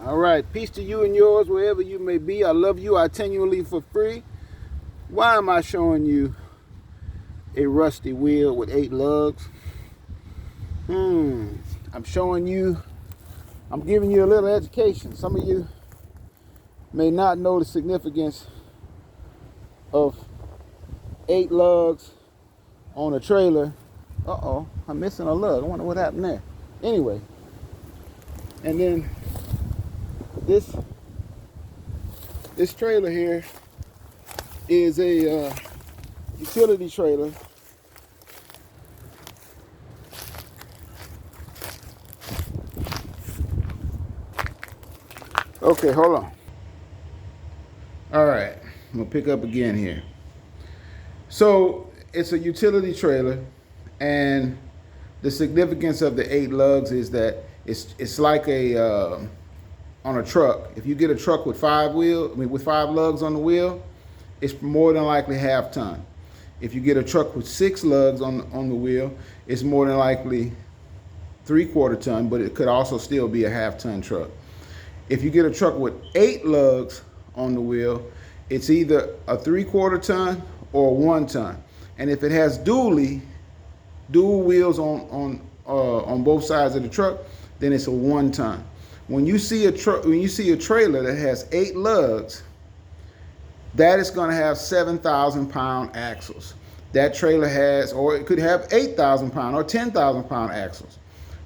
All right, peace to you and yours wherever you may be. I love you. I tell you for free. Why am I showing you a rusty wheel with 8 lugs? I'm showing you, I'm giving you a little education. Some of you may not know the significance of 8 lugs on a trailer. Uh-oh, I'm missing a lug. I wonder what happened there. Anyway, and then this trailer here is a utility trailer. Okay, hold on. All right, I'm gonna pick up again here. So it's a utility trailer, and the significance of the 8 lugs is that it's like a on a truck. If you get a truck with 5 with 5 lugs on the wheel, it's more than likely half ton. If you get a truck with 6 lugs on the wheel, it's more than likely 3/4 ton, but it could also still be a half ton truck. If you get a truck with 8 lugs on the wheel, it's either a 3/4 ton or 1 ton. And if it has dual wheels on both sides of the truck, then it's a 1 ton. When you see a trailer that has 8 lugs, that is going to have 7,000-pound axles. That trailer has, or it could have 8,000-pound or 10,000-pound axles.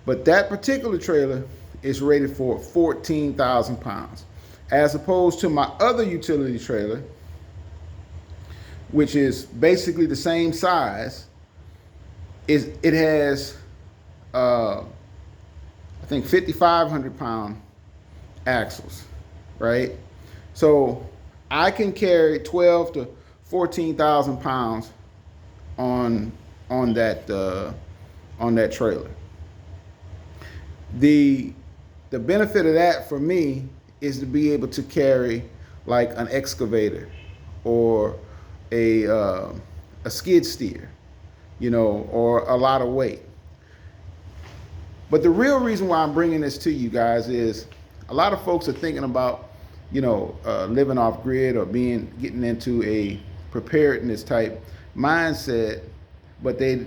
But that particular trailer is rated for 14,000 pounds, as opposed to my other utility trailer, which is basically the same size. It has, I think, 5,500-pound axles, right? So I can carry 12 to 14,000 pounds on that trailer. The benefit of that for me is to be able to carry like an excavator or a skid steer, or a lot of weight. But the real reason why I'm bringing this to you guys is a lot of folks are thinking about, living off grid or getting into a preparedness type mindset, but they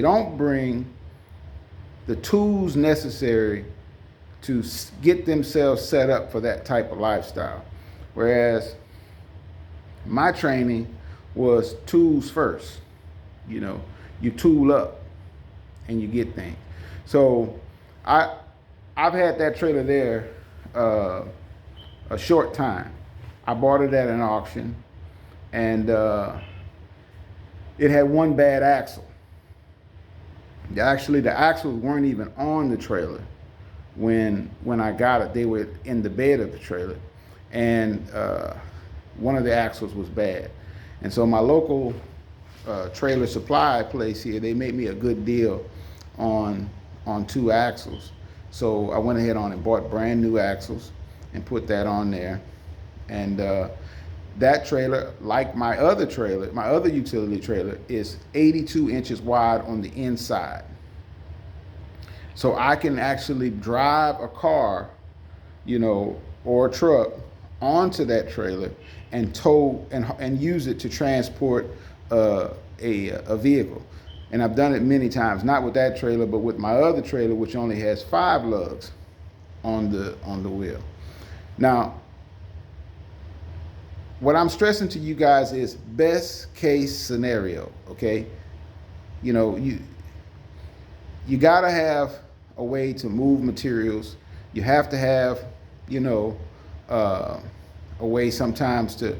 don't bring the tools necessary to get themselves set up for that type of lifestyle. Whereas my training was tools first. You tool up and you get things. So I've had that trailer there a short time. I bought it at an auction, and it had one bad axle. Actually, the axles weren't even on the trailer when I got it. They were in the bed of the trailer, and one of the axles was bad. And so my local trailer supply place here, they made me a good deal on 2 axles. So I went ahead on and bought brand new axles and put that on there. And that trailer, like my other utility trailer, is 82 inches wide on the inside. So I can actually drive a car, or a truck onto that trailer and tow and use it to transport a vehicle. And I've done it many times, not with that trailer, but with my other trailer, which only has 5 lugs on the wheel. Now, what I'm stressing to you guys is best case scenario, okay? You got to have a way to move materials. You have to have, a way sometimes to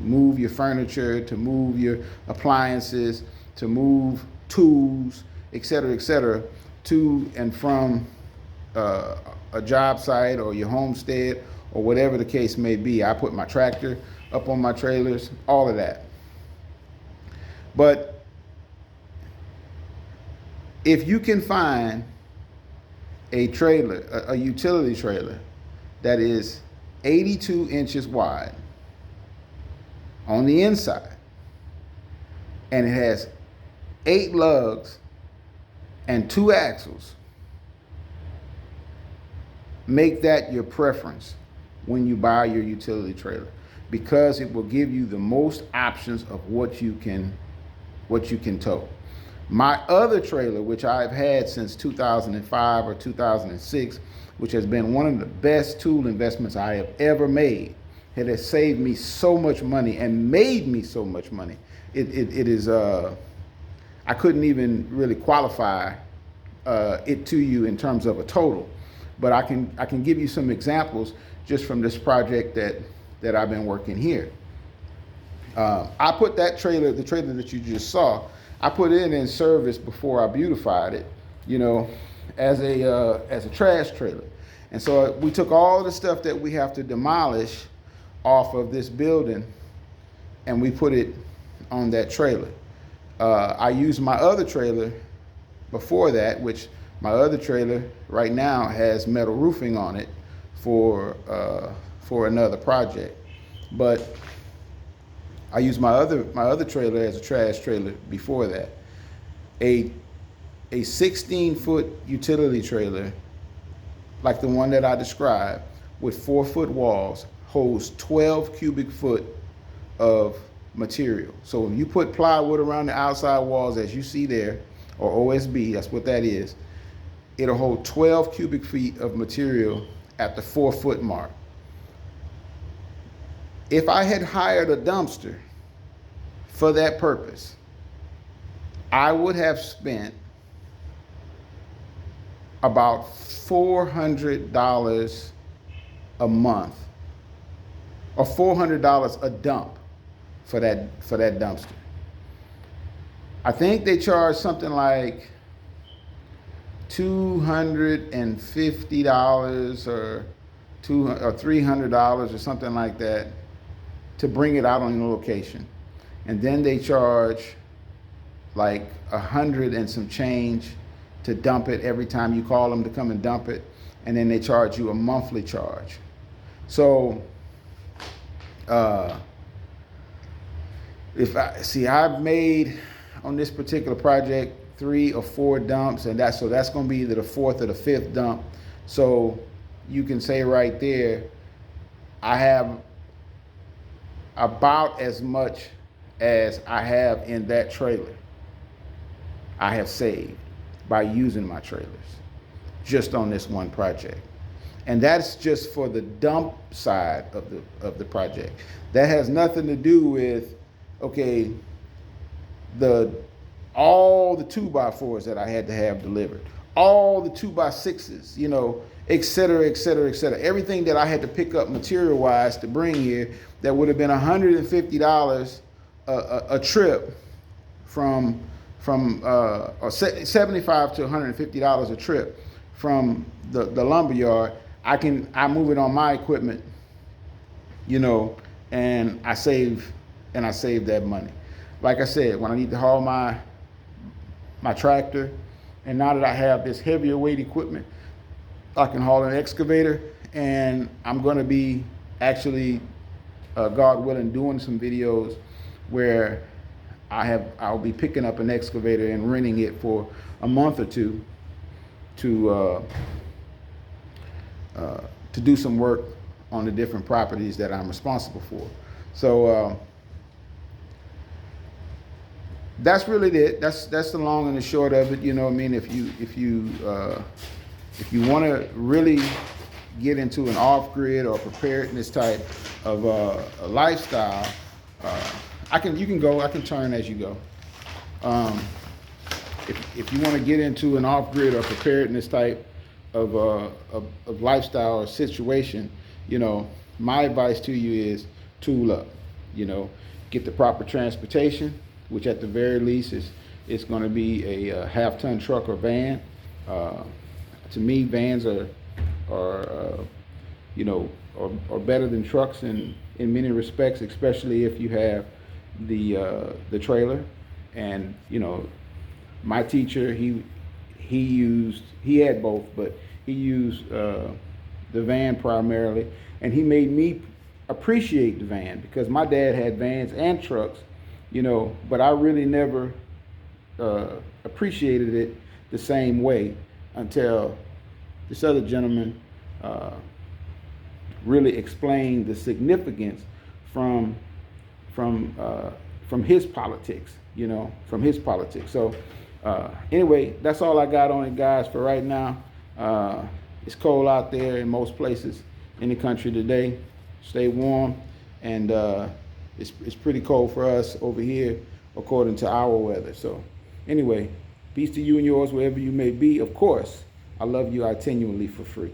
move your furniture, to move your appliances, to move tools, et cetera, to and from a job site or your homestead or whatever the case may be. I put my tractor up on my trailers, all of that. But if you can find a trailer, a utility trailer that is 82 inches wide on the inside, and it has 8 lugs and 2 axles, make that your preference when you buy your utility trailer, because it will give you the most options of what you can tow. My other trailer, which I've had since 2005 or 2006, which has been one of the best tool investments I have ever made, it has saved me so much money and made me so much money. It is, I couldn't even really qualify it to you in terms of a total, but I can give you some examples just from this project that I've been working here. I put that trailer, the trailer that you just saw, I put it in service before I beautified it, you know, as a trash trailer. And so we took all the stuff that we have to demolish off of this building and we put it on that trailer. I used my other trailer before that, which my other trailer right now has metal roofing on it for another project. But I used my other trailer as a trash trailer before that. A 16-foot utility trailer, like the one that I described, with 4-foot walls, holds 12 cubic foot of material. So if you put plywood around the outside walls, as you see there, or OSB, that's what that is, it'll hold 12 cubic feet of material at the 4-foot mark. If I had hired a dumpster for that purpose, I would have spent about $400 a month, or $400 a dump for that dumpster. I think they charge something like $250 or $300 or something like that to bring it out on the location. And then they charge like $100 and some change to dump it every time you call them to come and dump it. And then they charge you a monthly charge. So I've made on this particular project 3 or 4 dumps, and that's going to be either the 4th or the 5th dump. So you can say right there, I have about as much as I have in that trailer I have saved by using my trailers just on this one project. And that's just for the dump side of the project. That has nothing to do with, okay, all the 2x4s that I had to have delivered, all the 2x6s, you know, et cetera, et cetera, et cetera. Everything that I had to pick up material-wise to bring here that would have been $150 a trip or $75 to $150 a trip from the lumber yard. I move it on my equipment, you know, and I save that money. Like I said, when I need to haul my tractor, and now that I have this heavier weight equipment, I can haul an excavator, and I'm going to be actually, God willing, doing some videos where I'll be picking up an excavator and renting it for a month or two to do some work on the different properties that I'm responsible for. So that's really it. That's the long and the short of it. You know what I mean? If you want to really get into an off-grid or preparedness type of a lifestyle, I can turn as you go. If you want to get into an off-grid or preparedness type of lifestyle or situation, you know, my advice to you is tool up. You know, get the proper transportation, which at the very least is going to be a half-ton truck or van. To me, vans are better than trucks in many respects, especially if you have the trailer. And you know, my teacher, he had both, but he used the van primarily, and he made me appreciate the van, because my dad had vans and trucks, you know, but I really never appreciated it the same way until this other gentleman really explain the significance from from his politics, from his politics. So anyway, that's all I got on it, guys, for right now. It's cold out there in most places in the country today. Stay warm, and it's pretty cold for us over here according to our weather. So anyway, peace to you and yours wherever you may be. Of course, I love you. I genuinely for free.